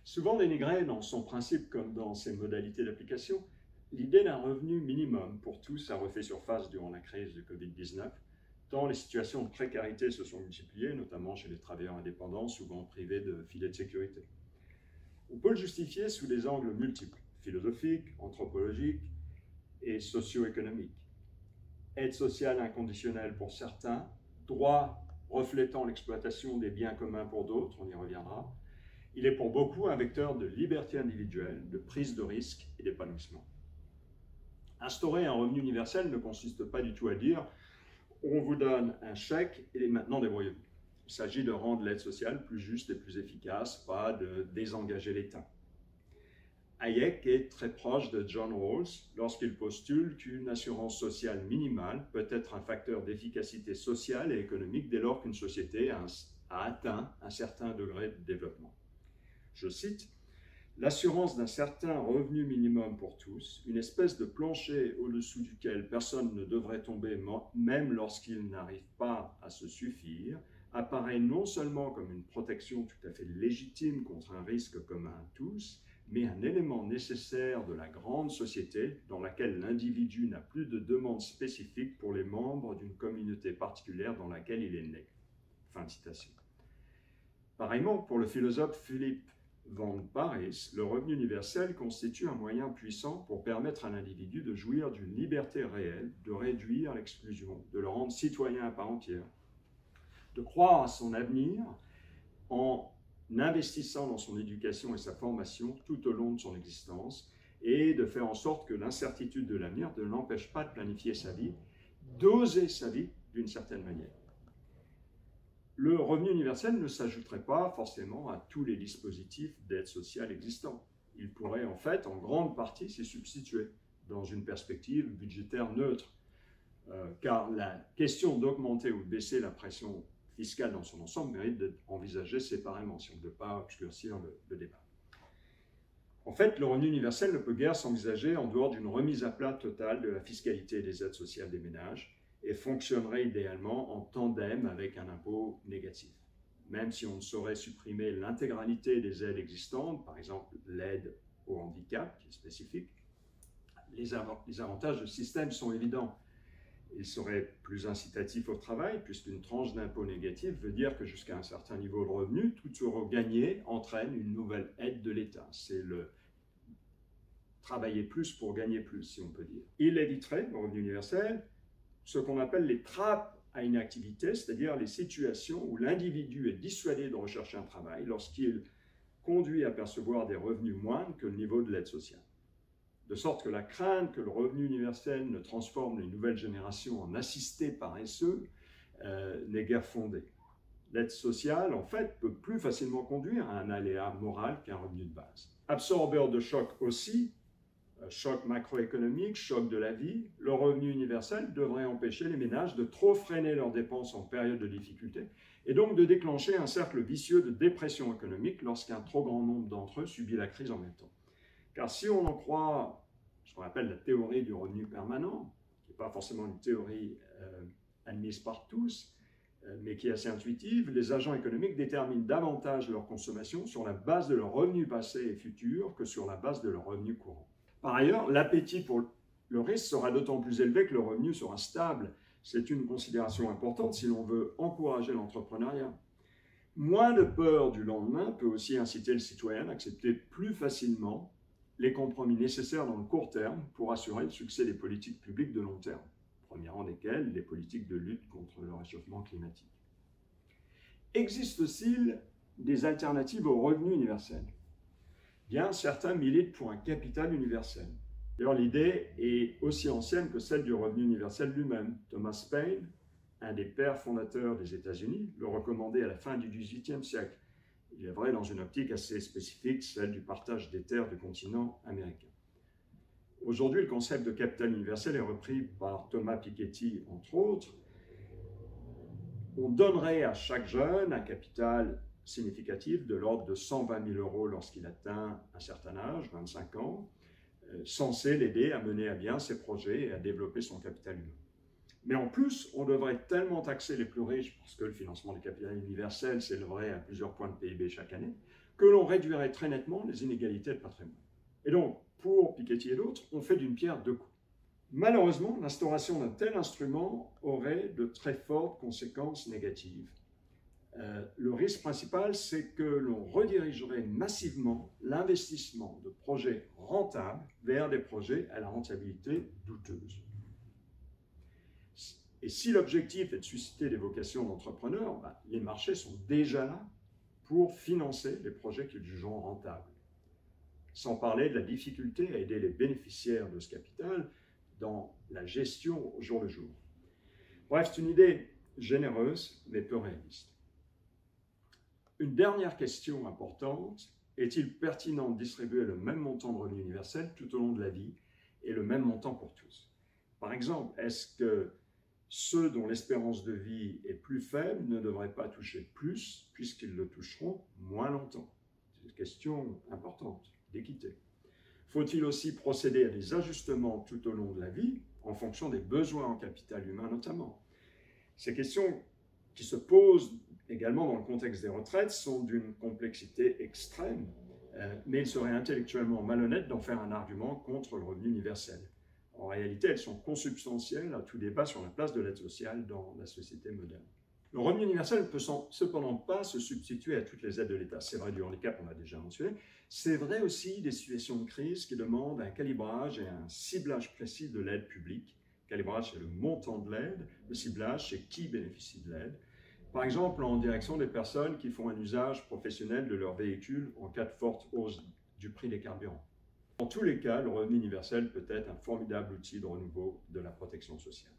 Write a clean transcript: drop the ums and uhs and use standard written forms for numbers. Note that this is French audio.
Souvent dénigrée dans son principe comme dans ses modalités d'application, l'idée d'un revenu minimum pour tous a refait surface durant la crise de Covid-19, tant les situations de précarité se sont multipliées, notamment chez les travailleurs indépendants, souvent privés de filets de sécurité. On peut le justifier sous des angles multiples, philosophiques, anthropologiques et socio-économiques. Aide sociale inconditionnelle pour certains, droit reflétant l'exploitation des biens communs pour d'autres, on y reviendra. Il est pour beaucoup un vecteur de liberté individuelle, de prise de risque et d'épanouissement. Instaurer un revenu universel ne consiste pas du tout à dire « on vous donne un chèque et maintenant débrouillez-vous ». Il s'agit de rendre l'aide sociale plus juste et plus efficace, pas de désengager l'État. Hayek est très proche de John Rawls lorsqu'il postule qu'une assurance sociale minimale peut être un facteur d'efficacité sociale et économique dès lors qu'une société a atteint un certain degré de développement. Je cite, « L'assurance d'un certain revenu minimum pour tous, une espèce de plancher au-dessous duquel personne ne devrait tomber même lorsqu'il n'arrive pas à se suffire, apparaît non seulement comme une protection tout à fait légitime contre un risque commun à tous, mais un élément nécessaire de la grande société dans laquelle l'individu n'a plus de demande spécifique pour les membres d'une communauté particulière dans laquelle il est né. » Fin de citation. Pareillement, pour le philosophe Philippe Van Parijs, le revenu universel constitue un moyen puissant pour permettre à l'individu de jouir d'une liberté réelle, de réduire l'exclusion, de le rendre citoyen à part entière, de croire à son avenir en investissant dans son éducation et sa formation tout au long de son existence et de faire en sorte que l'incertitude de l'avenir ne l'empêche pas de planifier sa vie, d'oser sa vie d'une certaine manière. Le revenu universel ne s'ajouterait pas forcément à tous les dispositifs d'aide sociale existants. Il pourrait en fait en grande partie s'y substituer dans une perspective budgétaire neutre, car la question d'augmenter ou de baisser la pression fiscale dans son ensemble mérite d'être envisagée séparément, si on ne veut pas obscurcir le débat. En fait, le revenu universel ne peut guère s'envisager en dehors d'une remise à plat totale de la fiscalité des aides sociales des ménages et fonctionnerait idéalement en tandem avec un impôt négatif. Même si on ne saurait supprimer l'intégralité des aides existantes, par exemple l'aide au handicap, qui est spécifique, les avantages du système sont évidents. Il serait plus incitatif au travail, puisqu'une tranche d'impôt négatif veut dire que jusqu'à un certain niveau de revenu, tout euro gagné entraîne une nouvelle aide de l'État. C'est le travailler plus pour gagner plus, si on peut dire. Il éviterait, le revenu universel, ce qu'on appelle les trappes à inactivité, c'est-à-dire les situations où l'individu est dissuadé de rechercher un travail lorsqu'il conduit à percevoir des revenus moindres que le niveau de l'aide sociale. De sorte que la crainte que le revenu universel ne transforme les nouvelles générations en assistés paresseux n'est guère fondée. L'aide sociale, en fait, peut plus facilement conduire à un aléa moral qu'un revenu de base. Absorbeur de choc aussi, choc macroéconomique, choc de la vie, le revenu universel devrait empêcher les ménages de trop freiner leurs dépenses en période de difficulté et donc de déclencher un cercle vicieux de dépression économique lorsqu'un trop grand nombre d'entre eux subit la crise en même temps. Car si on en croit ce qu'on appelle la théorie du revenu permanent, qui n'est pas forcément une théorie admise par tous, mais qui est assez intuitive, les agents économiques déterminent davantage leur consommation sur la base de leurs revenus passés et futurs que sur la base de leurs revenus courants. Par ailleurs, l'appétit pour le risque sera d'autant plus élevé que le revenu sera stable. C'est une considération importante si l'on veut encourager l'entrepreneuriat. Moins de peur du lendemain peut aussi inciter le citoyen à accepter plus facilement les compromis nécessaires dans le court terme pour assurer le succès des politiques publiques de long terme, premier rang desquelles les politiques de lutte contre le réchauffement climatique. Existe-t-il des alternatives au revenu universel ? Bien, certains militent pour un capital universel. D'ailleurs, l'idée est aussi ancienne que celle du revenu universel lui-même. Thomas Paine, un des pères fondateurs des États-Unis, le recommandait à la fin du XVIIIe siècle. Il est vrai dans une optique assez spécifique, celle du partage des terres du continent américain. Aujourd'hui, le concept de capital universel est repris par Thomas Piketty, entre autres. On donnerait à chaque jeune un capital significatif de l'ordre de 120 000 € lorsqu'il atteint un certain âge, 25 ans, censé l'aider à mener à bien ses projets et à développer son capital humain. Mais en plus, on devrait tellement taxer les plus riches, parce que le financement du capital universel s'élèverait à plusieurs points de PIB chaque année, que l'on réduirait très nettement les inégalités de patrimoine. Et donc, pour Piketty et d'autres, on fait d'une pierre deux coups. Malheureusement, l'instauration d'un tel instrument aurait de très fortes conséquences négatives. Le risque principal, c'est que l'on redirigerait massivement l'investissement de projets rentables vers des projets à la rentabilité douteuse. Et si l'objectif est de susciter des vocations d'entrepreneurs, les marchés sont déjà là pour financer les projets qu'ils jugeront rentables. Sans parler de la difficulté à aider les bénéficiaires de ce capital dans la gestion au jour le jour. Bref, c'est une idée généreuse, mais peu réaliste. Une dernière question importante, est-il pertinent de distribuer le même montant de revenu universel tout au long de la vie et le même montant pour tous? Par exemple, est-ce que ceux dont l'espérance de vie est plus faible ne devraient pas toucher plus puisqu'ils le toucheront moins longtemps? C'est une question importante d'équité. Faut-il aussi procéder à des ajustements tout au long de la vie en fonction des besoins en capital humain notamment? Ces questions qui se posent également dans le contexte des retraites sont d'une complexité extrême, mais il serait intellectuellement malhonnête d'en faire un argument contre le revenu universel. En réalité, elles sont consubstantielles à tout débat sur la place de l'aide sociale dans la société moderne. Le revenu universel ne peut cependant pas se substituer à toutes les aides de l'État. C'est vrai du handicap, on l'a déjà mentionné. C'est vrai aussi des situations de crise qui demandent un calibrage et un ciblage précis de l'aide publique. Le calibrage, c'est le montant de l'aide. Le ciblage, c'est qui bénéficie de l'aide. Par exemple, en direction des personnes qui font un usage professionnel de leur véhicule en cas de forte hausse du prix des carburants. Dans tous les cas, le revenu universel peut être un formidable outil de renouveau de la protection sociale.